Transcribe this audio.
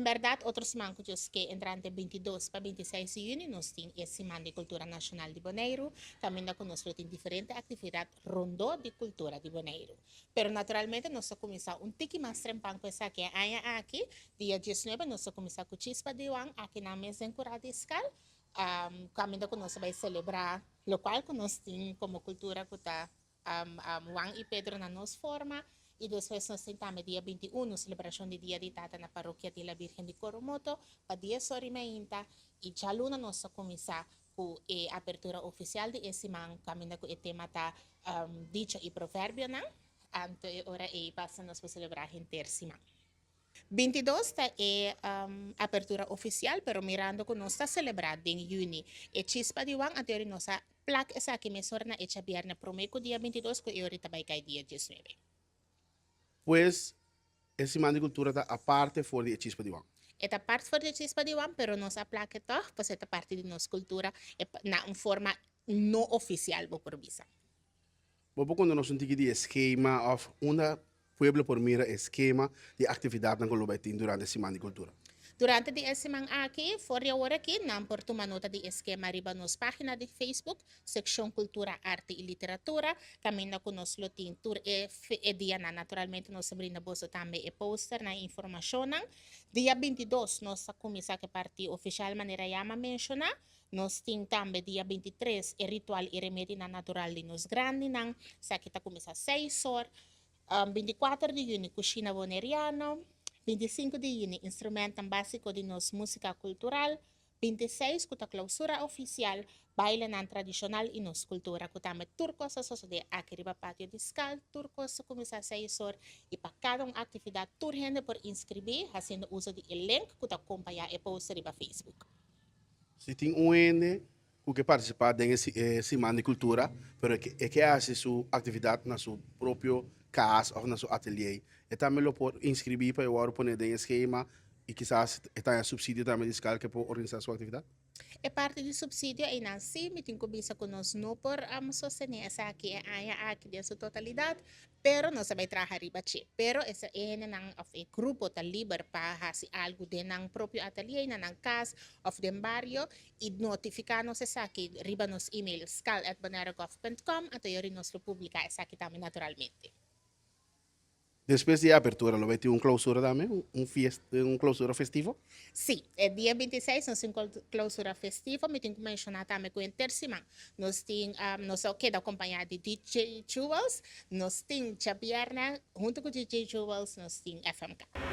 En verdad, otros mancos que entran de 22 para 26 de junio nos tienen el Semana de Cultura Nacional de Bonaire, también con nosotros en diferentes actividades rondó de cultura de Bonaire. Pero naturalmente nos comienza un tiki más trempanco esa que hay aquí, día 19 nos comienza con chispa de Juan aquí en la mesa en Curadiscal, caminando con nosotros va a celebrar, lo cual con nos tiene como cultura que está Juan y Pedro nos forma. E depois nós tentamos dia 21, celebração de dia de tata na paróquia de la Virgen de Coromoto, para 10 horas e meia, e já luna nós começar com a abertura oficial de esse man, caminhando com o tema da dicha e provérbio, não? Ante hora e passa nós para celebrar em terça. 22 está apertura oficial, pero mirando que nós está celebrado em junho. E chispa de wang até nós a placa essa que me sorna e viernes promeco dia 22 que eu ahorita vai cair dia 19. Pues esse Semana de Cultura está aparte fora de Chispa de Juan. Esta parte for de chispa de Juan, pero nos aplaque todo, pues esta parte de nos cultura na uma forma não oficial por visa. Bobo quando nós temos de esquema of uma pueblo por mira esquema de atividade na Golobaitin durante a Semana de Cultura. Durante a semana aqui, fora hora aqui, não por tomar nota de esquema arriba nos página de Facebook, secção Cultura, Arte e Literatura, caminha com nós lotin tour e dia naturalmente nós brinda bolsa também e poster na informação. Dia 22 nós começa a partir oficial maneira chama mencionar. Nós temos também dia 23 e ritual e remédio natural de nos grande nang sa kita começa 6 horas. 24 de junho, coxina boneriano. 25 de junio, instrumento básico de nos música cultural. 26, com a clausura oficial, baile nan tradicional e nos cultura. Com também turcos, de aqui riba patio discal, turcos começa a 6 horas. E para cada uma atividade, tur gente por inscrever, fazendo uso de link que acompanha e post riba Facebook. Se tem Ende que participar dessa Semana de Cultura, pero que hace sua atividade na sua próprio casa ou na seu ateliê. E também lo pode inscrever para eu pôr em esquema e quizás está em subsídio também de escala que pode organizar sua atividade. É parte do subsídio e não se me tem começa com nós não por sostener essa aqui aqui de sua totalidade, pero nós vai trabalhar riba che. Pero essa é não of a grupo tá livre para fazer algo de não próprio ateliê na não casa of dem barrio e notificar nós essa aqui riba nos email scal@bonairogov.com até eu nos publicar essa aqui também naturalmente. Depois de abertura, lo vai ter clausura também, clausura festivo? Sim, é dia 26, nós temos clausura festiva, mas tem que mencionar também que o terceiro nós temos, nós queda acompanhado de DJ Jewels, nós temos a viernes, junto com DJ Jewels, nós temos FMK.